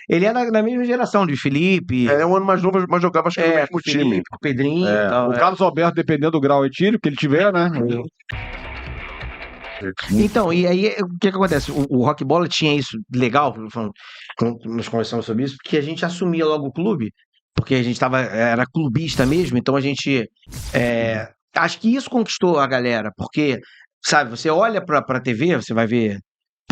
Ele é da mesma geração de Felipe. É um ano mais novo, mas jogava acho que no mesmo time. Felipe, Pedrinho e tal. O Carlos Alberto, dependendo do grau etílico que ele tiver, né? Então, e aí o que acontece? O Rock Bola tinha isso legal, nós conversamos sobre isso, porque a gente assumia logo o clube, porque a gente era clubista mesmo, então a gente. Acho que isso conquistou a galera, porque, sabe, você olha pra TV, você vai ver.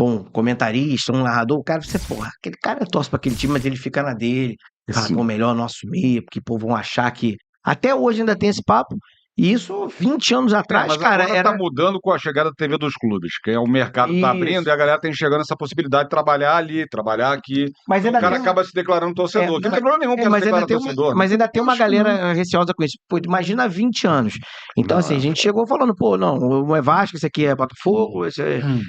Um comentarista, um narrador, o cara, porra, aquele cara torce pra aquele time, mas ele fica na dele. Fala, pô, melhor não assumir, porque, pô, vão achar que. Até hoje ainda tem esse papo. E isso 20 anos atrás, mas cara, agora tá mudando com a chegada da TV dos clubes, que é o mercado tá abrindo e a galera tem chegando essa possibilidade de trabalhar ali, trabalhar aqui. Mas o cara acaba se declarando torcedor. Não tem problema nenhum pra se declarar torcedor. Mas ainda tem uma galera receosa com isso. Pô, imagina 20 anos. Então, assim, a gente chegou falando, pô, não, um é Vasco, esse aqui é Botafogo, esse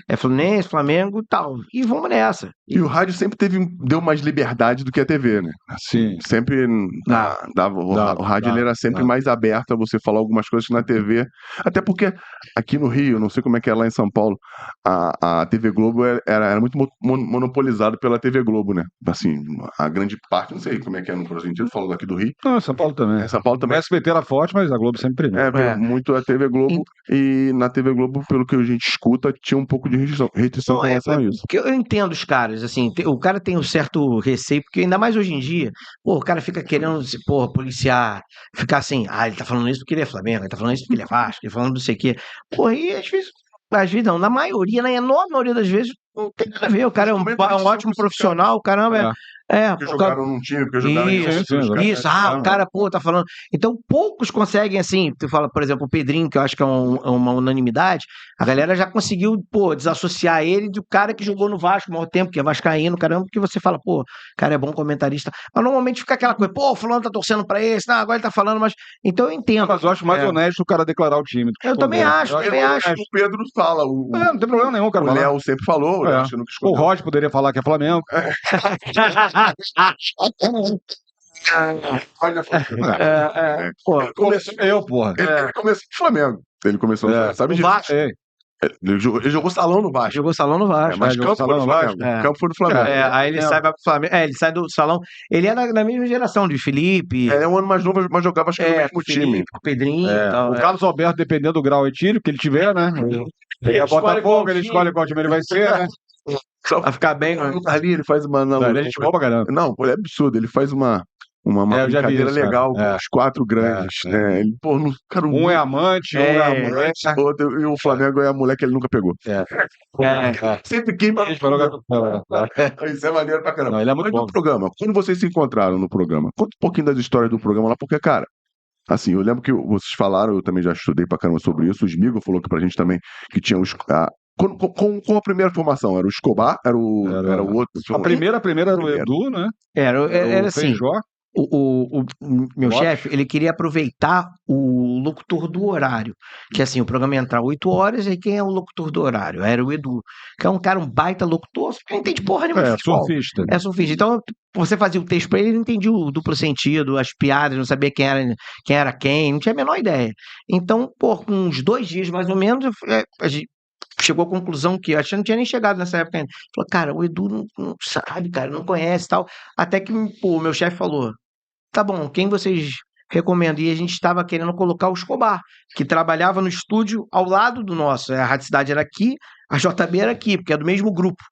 é Fluminense, Flamengo e tal. E vamos nessa. E o rádio sempre deu mais liberdade do que a TV, né? Sim. Sempre o rádio ele era sempre mais aberto a você falar algumas coisas que na TV. Até porque aqui no Rio, não sei como é que é lá em São Paulo, a TV Globo era muito monopolizada pela TV Globo, né? Assim, a grande parte, não sei como é que é no Brasil inteiro, falando aqui do Rio. Não, São Paulo também. São Paulo também. O SBT era forte, mas a Globo sempre muito a TV Globo. E na TV Globo, pelo que a gente escuta, tinha um pouco de restrição com relação a isso. Porque eu entendo os caras, assim, o cara tem um certo receio, porque ainda mais hoje em dia, pô, o cara fica querendo, porra, policiar, ficar assim, ele tá falando isso porque ele é Flamengo, ele tá falando isso porque ele é Vasco, ele tá falando não sei o quê. Porra, e às vezes não, na maioria, na enorme maioria das vezes, não tem nada a ver, o cara é um ótimo profissional, caramba, porque jogaram num time, porque jogaram em outro. Isso, o cara, pô, tá falando. Então, poucos conseguem, assim, tu fala, por exemplo, o Pedrinho, que eu acho que é uma unanimidade, a galera já conseguiu, pô, desassociar ele do cara que jogou no Vasco há maior tempo, que é vascaíno, caramba, porque você fala, pô, o cara é bom comentarista. Mas normalmente fica aquela coisa, pô, o fulano tá torcendo pra esse, não, agora ele tá falando, mas. Então eu entendo. Mas eu acho mais honesto o cara declarar o time. Eu também acho. O Pedro fala. Não tem problema nenhum, cara. O Léo sempre falou, o Roger poderia falar que é Flamengo. Olha, ele começou no Flamengo. Ele começou no sabe disso? Ele jogou salão no Vasco. Jogou salão no Vasco. Mas campo foi no Flamengo. Campo foi no Flamengo. Aí ele sai pro Flamengo. Ele sai do salão. Ele é da mesma geração de Felipe. É um ano mais novo, mas jogava acho que no mesmo time. Pedrinho e tal. O Carlos Alberto, dependendo do grau etílico que ele tiver, né? Ele é Botafogo, ele escolhe qual time ele vai ser, né? Só pra ficar bem. Ali ele faz uma. Não, ele é gente boa pra caramba. Não, é absurdo. Ele faz uma brincadeira legal com os quatro grandes. Né? Ele, pô, cara, um é amante, outro, e o Flamengo é a mulher que ele nunca pegou. Sempre quem. Isso é maneiro pra caramba. Não, ele é muito bom. No programa, quando vocês se encontraram no programa, conta um pouquinho das histórias do programa lá, porque, cara. Assim, eu lembro que vocês falaram, eu também já estudei pra caramba sobre isso. O Smigo falou que pra gente também que tinha os. Com a primeira formação? Era o Escobar? Era o outro? A primeira era o Edu, né? Era assim. Feijó. O meu chefe, ele queria aproveitar o locutor do horário. Que assim, o programa ia entrar 8 horas, e quem é o locutor do horário? Era o Edu, que é um cara, um baita locutor, que não entende porra nenhuma de futebol. Surfista. É surfista. Então, você fazia o texto pra ele não entendia o duplo sentido, as piadas, não sabia quem era quem, não tinha a menor ideia. Então, com uns 2 dias mais ou menos, a gente chegou à conclusão que, acho que não tinha nem chegado nessa época ainda. Falou, cara, o Edu não sabe, cara, não conhece e tal. Até que o meu chefe falou, tá bom, quem vocês recomendam? E a gente estava querendo colocar o Escobar, que trabalhava no estúdio ao lado do nosso. A Rádio Cidade era aqui, a JB era aqui, porque é do mesmo grupo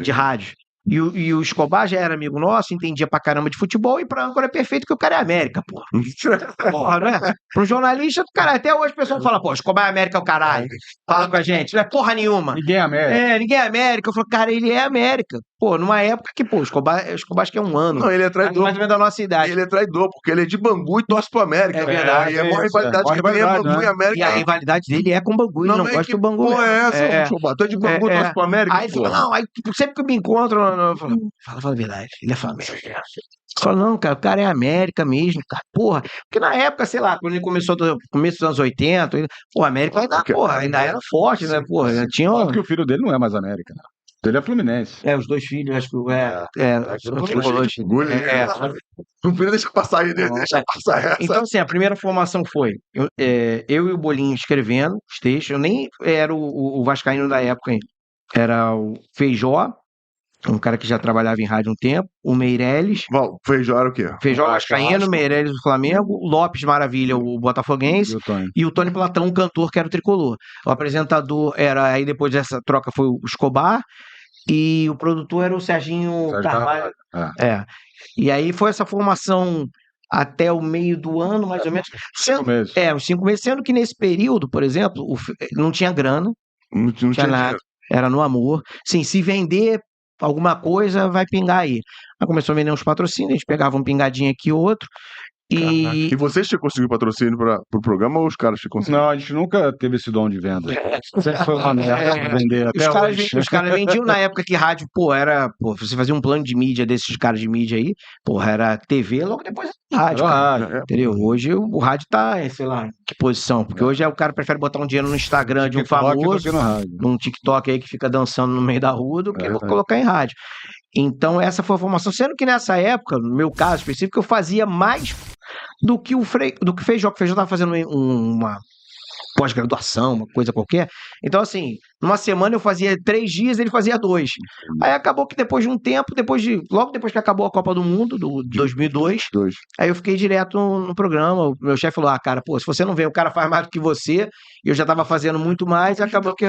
de rádio. E o Escobar já era amigo nosso, entendia pra caramba de futebol, e pra âncora é perfeito, porque o cara é América, porra. Porra, não é? Pra um jornalista, cara, até hoje o pessoal fala, pô, Escobar é América é o caralho. Fala com a gente, não é porra nenhuma. Ninguém é América. Ninguém é América. Eu falo, cara, ele é América. Pô, numa época que, pô, Escobar acho que é um ano. Não, ele é traidor. Mais ou menos da nossa idade. Ele é traidor, porque ele é de Bangu e torce pro América. É verdade. E é uma rivalidade que tem Bangu e América. E a rivalidade dele é com Bangu, ele não gosta do Bangu. Pô, é essa, Escobar? Tu é de Bangu e torce pro América? Aí ele falou, não, aí sempre que eu me encontro, eu falo, fala a verdade, ele é Flamengo. Fala, não, cara, o cara é América mesmo, cara, porra. Porque na época, sei lá, quando ele começou no começo dos anos 80, pô, a América ainda era forte, né, porra. Já tinha. Porque o filho dele não é mais América, né? Ele é Fluminense. Os 2 filhos, acho que. Não podia deixar passar aí, deixa passar essa. Então, assim, a primeira formação foi eu e o Bolinho escrevendo os textos. Eu nem era o vascaíno da época ainda. Era o Feijó, um cara que já trabalhava em rádio um tempo, o Meirelles, Feijó era o quê? Feijó Vascaíno, Meirelles do Flamengo, Lopes Maravilha, o botafoguense, e o Tony Platão, um cantor que era o tricolor. O apresentador era, aí depois dessa troca foi o Escobar, e o produtor era o Serginho Carvalho. E aí foi essa formação até o meio do ano, mais ou menos. Uns 5 meses. Sendo que nesse período, por exemplo, não tinha grana, não tinha nada. Era no amor. Sim, se vender alguma coisa, vai pingar aí. Aí começou a vender uns patrocínios, a gente pegava um pingadinho aqui e outro. E vocês tinham conseguido patrocínio pro programa ou os caras tinham conseguido? Não, a gente nunca teve esse dom de venda. Sempre foi uma merda vender até os caras vendiam na época que rádio, você fazia um plano de mídia desses caras de mídia aí, era TV, logo depois rádio. Entendeu? Hoje o rádio tá, sei lá, em que posição? Porque hoje o cara prefere botar um dinheiro no Instagram de um famoso, num TikTok aí que fica dançando no meio da rua, do que colocar em rádio. Então, essa foi a formação. Sendo que nessa época, no meu caso específico, eu fazia mais do que o Feijó, que o Feijó estava fazendo uma pós-graduação, uma coisa qualquer. Então, assim, numa semana eu fazia 3 dias, ele fazia 2. Aí acabou que depois de um tempo, logo depois que acabou a Copa do Mundo, do 2002, aí eu fiquei direto no programa. O meu chefe falou, cara, se você não vem, o cara faz mais do que você, e eu já estava fazendo muito mais, e acabou que...